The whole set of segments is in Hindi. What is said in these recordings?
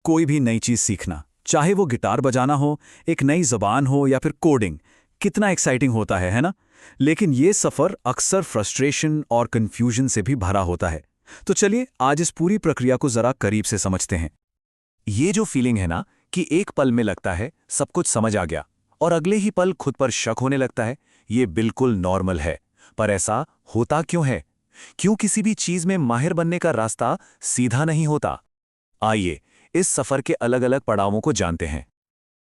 कोई भी नई चीज सीखना, चाहे वो गिटार बजाना हो, एक नई जबान हो या फिर कोडिंग, कितना एक्साइटिंग होता है ना? लेकिन ये सफर अक्सर फ्रस्ट्रेशन और कंफ्यूजन से भी भरा होता है। तो चलिए आज इस पूरी प्रक्रिया को जरा करीब से समझते हैं। ये जो फीलिंग है ना कि एक पल में लगता है सब कुछ समझ आ गया और अगले ही पल खुद पर शक होने लगता है, ये बिल्कुल नॉर्मल है। पर ऐसा होता क्यों है? क्यों किसी भी चीज में माहिर बनने का रास्ता सीधा नहीं होता? आइए इस सफर के अलग अलग पड़ावों को जानते हैं।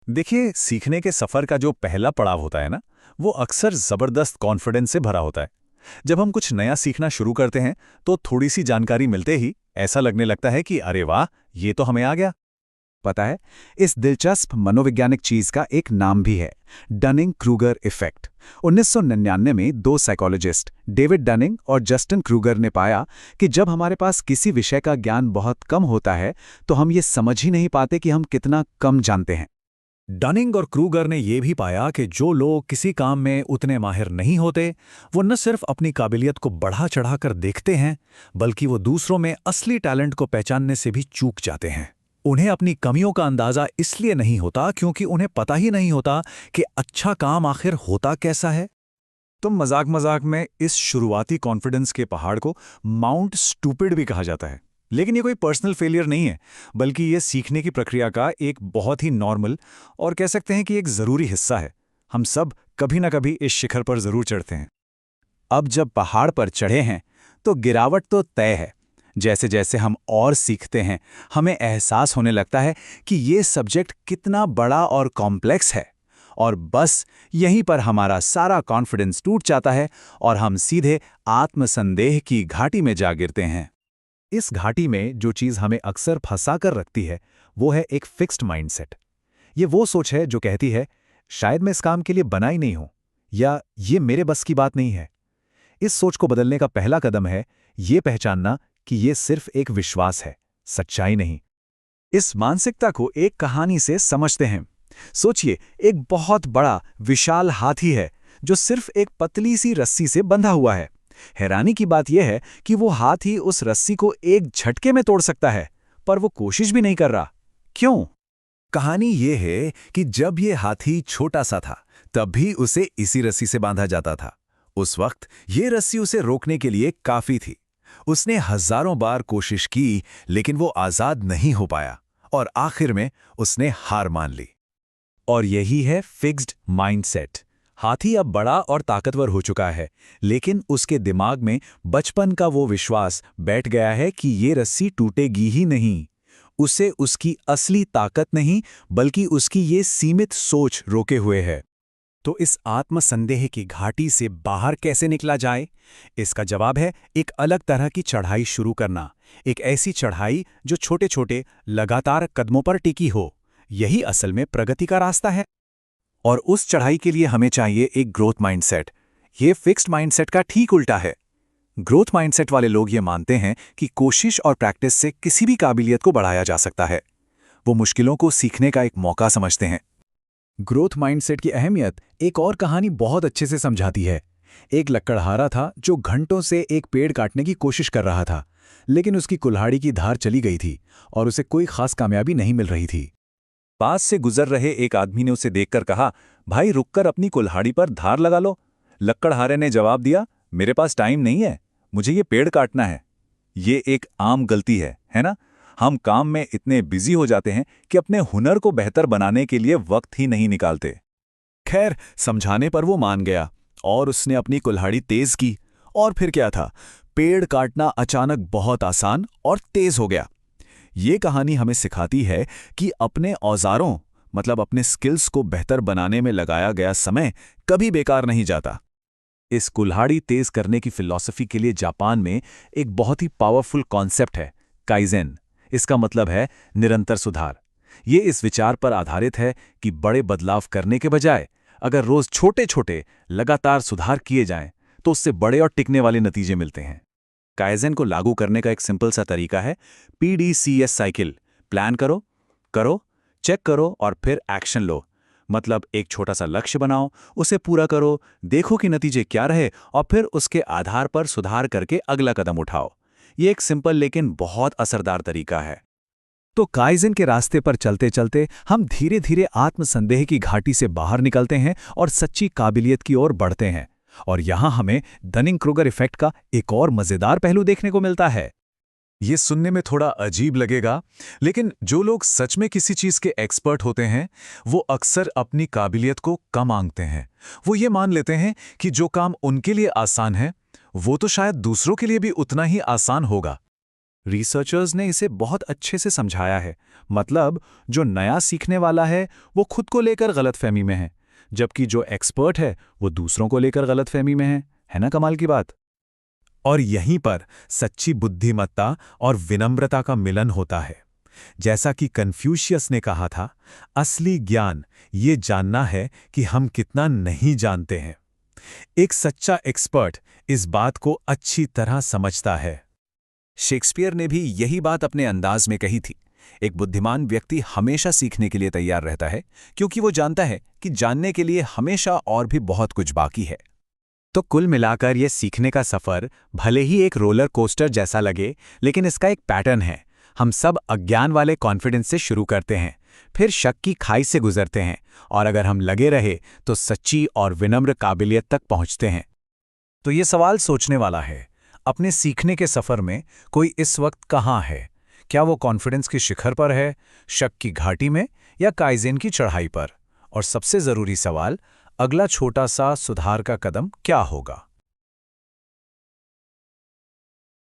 देखिए, सीखने के सफर का जो पहला पड़ाव होता है ना, वो अक्सर जबरदस्त कॉन्फिडेंस से भरा होता है। जब हम कुछ नया सीखना शुरू करते हैं तो थोड़ी सी जानकारी मिलते ही ऐसा लगने लगता है कि अरे वाह, ये तो हमें आ गया। पता है, इस दिलचस्प मनोवैज्ञानिक चीज का एक नाम भी है, डनिंग क्रूगर इफेक्ट। 1999 में दो साइकोलॉजिस्ट डेविड डनिंग और जस्टिन क्रूगर ने पाया कि जब हमारे पास किसी विषय का ज्ञान बहुत कम होता है तो हम ये समझ ही नहीं पाते कि हम कितना कम जानते हैं। डनिंग और क्रूगर ने यह भी पाया कि जो लोग किसी काम में उतने माहिर नहीं होते, वो न सिर्फ अपनी काबिलियत को बढ़ा चढ़ाकर देखते हैं, बल्कि वो दूसरों में असली टैलेंट को पहचानने से भी चूक जाते हैं। उन्हें अपनी कमियों का अंदाजा इसलिए नहीं होता क्योंकि उन्हें पता ही नहीं होता कि अच्छा काम आखिर होता कैसा है। तो मजाक मजाक में इस शुरुआती कॉन्फिडेंस के पहाड़ को माउंट स्टूपिड भी कहा जाता है। लेकिन ये कोई पर्सनल फेलियर नहीं है, बल्कि ये सीखने की प्रक्रिया का एक बहुत ही नॉर्मल और कह सकते हैं कि एक ज़रूरी हिस्सा है। हम सब कभी ना कभी इस शिखर पर ज़रूर चढ़ते हैं। अब जब पहाड़ पर चढ़े हैं तो गिरावट तो तय है। जैसे जैसे हम और सीखते हैं, हमें एहसास होने लगता है कि ये सब्जेक्ट कितना बड़ा और कॉम्प्लेक्स है, और बस यहीं पर हमारा सारा कॉन्फिडेंस टूट जाता है और हम सीधे आत्मसंदेह की घाटी में जा गिरते हैं। इस घाटी में जो चीज़ हमें अक्सर फंसा कर रखती है, वो है एक फिक्स्ड माइंडसेट। ये वो सोच है जो कहती है, शायद मैं इस काम के लिए बना ही नहीं हूं, या ये मेरे बस की बात नहीं है। इस सोच को बदलने का पहला कदम है ये पहचानना कि ये सिर्फ एक विश्वास है, सच्चाई नहीं। इस मानसिकता को एक कहानी से समझते हैं। सोचिए, एक बहुत बड़ा विशाल हाथी है जो सिर्फ एक पतली सी रस्सी से बंधा हुआ है। हैरानी की बात यह है कि वो हाथी उस रस्सी को एक झटके में तोड़ सकता है, पर वो कोशिश भी नहीं कर रहा। क्यों? कहानी ये है कि जब ये हाथी छोटा सा था, तब भी उसे इसी रस्सी से बांधा जाता था। उस वक्त ये रस्सी उसे रोकने के लिए काफी थी। उसने हजारों बार कोशिश की, लेकिन वो आजाद नहीं हो पाया और आखिर में उसने हार मान ली। और यही है फिक्स्ड माइंडसेट। हाथी अब बड़ा और ताकतवर हो चुका है, लेकिन उसके दिमाग में बचपन का वो विश्वास बैठ गया है कि ये रस्सी टूटेगी ही नहीं। उसे उसकी असली ताकत नहीं, बल्कि उसकी ये सीमित सोच रोके हुए है। तो इस आत्मसंदेह की घाटी से बाहर कैसे निकला जाए? इसका जवाब है एक अलग तरह की चढ़ाई शुरू करना। एक ऐसी चढ़ाई जो छोटे छोटे लगातार कदमों पर टिकी हो। यही असल में प्रगति का रास्ता है। और उस चढ़ाई के लिए हमें चाहिए एक ग्रोथ माइंडसेट। ये फिक्स्ड माइंडसेट का ठीक उल्टा है। ग्रोथ माइंडसेट वाले लोग ये मानते हैं कि कोशिश और प्रैक्टिस से किसी भी काबिलियत को बढ़ाया जा सकता है। वो मुश्किलों को सीखने का एक मौका समझते हैं। ग्रोथ माइंडसेट की अहमियत एक और कहानी बहुत अच्छे से समझाती है। एक लकड़हारा था जो घंटों से एक पेड़ काटने की कोशिश कर रहा था, लेकिन उसकी कुल्हाड़ी की धार चली गई थी और उसे कोई खास कामयाबी नहीं मिल रही थी। पास से गुजर रहे एक आदमी ने उसे देखकर कहा, भाई रुककर अपनी कुल्हाड़ी पर धार लगा लो। लकड़हारे ने जवाब दिया, मेरे पास टाइम नहीं है, मुझे ये पेड़ काटना है। ये एक आम गलती है ना? हम काम में इतने बिजी हो जाते हैं कि अपने हुनर को बेहतर बनाने के लिए वक्त ही नहीं निकालते। खैर, समझाने पर वो मान गया और उसने अपनी कुल्हाड़ी तेज की, और फिर क्या था, पेड़ काटना अचानक बहुत आसान और तेज हो गया। ये कहानी हमें सिखाती है कि अपने औजारों मतलब अपने स्किल्स को बेहतर बनाने में लगाया गया समय कभी बेकार नहीं जाता। इस कुल्हाड़ी तेज करने की फिलॉसफी के लिए जापान में एक बहुत ही पावरफुल कॉन्सेप्ट है, काइजेन। इसका मतलब है निरंतर सुधार। ये इस विचार पर आधारित है कि बड़े बदलाव करने के बजाय अगर रोज छोटे छोटे लगातार सुधार किए जाएं, तो उससे बड़े और टिकने वाले नतीजे मिलते हैं। काइजेन को लागू करने का एक सिंपल सा तरीका है PDCS साइकिल। प्लान करो, चेक करो और फिर एक्शन लो। मतलब एक छोटा सा लक्ष्य बनाओ, उसे पूरा करो, देखो कि नतीजे क्या रहे और फिर उसके आधार पर सुधार करके अगला कदम उठाओ। ये एक सिंपल लेकिन बहुत असरदार तरीका है। तो काइज़न के रास्ते पर चलते चलते हम धीरे धीरे आत्मसंदेह की घाटी से बाहर निकलते हैं और सच्ची काबिलियत की ओर बढ़ते हैं। और यहां हमें डनिंग-क्रूगर इफेक्ट का एक और मजेदार पहलू देखने को मिलता है। ये सुनने में थोड़ा अजीब लगेगा, लेकिन जो लोग सच में किसी चीज के एक्सपर्ट होते हैं वो अक्सर अपनी काबिलियत को कम आंकते हैं। वो ये मान लेते हैं कि जो काम उनके लिए आसान है वो तो शायद दूसरों के लिए भी उतना ही आसान होगा। रिसर्चर्स ने इसे बहुत अच्छे से समझाया है। मतलब जो नया सीखने वाला है वो खुद को लेकर गलतफहमी में है, जबकि जो एक्सपर्ट है वो दूसरों को लेकर गलतफहमी में है ना कमाल की बात। और यहीं पर सच्ची बुद्धिमत्ता और विनम्रता का मिलन होता है। जैसा कि कन्फ्यूशियस ने कहा था, असली ज्ञान ये जानना है कि हम कितना नहीं जानते हैं। एक सच्चा एक्सपर्ट इस बात को अच्छी तरह समझता है। शेक्सपियर ने भी यही बात अपने अंदाज में कही थी। एक बुद्धिमान व्यक्ति हमेशा सीखने के लिए तैयार रहता है, क्योंकि वो जानता है कि जानने के लिए हमेशा और भी बहुत कुछ बाकी है। तो कुल मिलाकर ये सीखने का सफर भले ही एक रोलर कोस्टर जैसा लगे, लेकिन इसका एक पैटर्न है। हम सब अज्ञान वाले कॉन्फिडेंस से शुरू करते हैं, फिर शक की खाई से गुजरते हैं, और अगर हम लगे रहे तो सच्ची और विनम्र काबिलियत तक पहुंचते हैं। तो ये सवाल सोचने वाला है, अपने सीखने के सफर में कोई इस वक्त कहाँ है? क्या वो कॉन्फिडेंस के शिखर पर है, शक की घाटी में, या काइज़ेन की चढ़ाई पर? और सबसे जरूरी सवाल, अगला छोटा सा सुधार का कदम क्या होगा?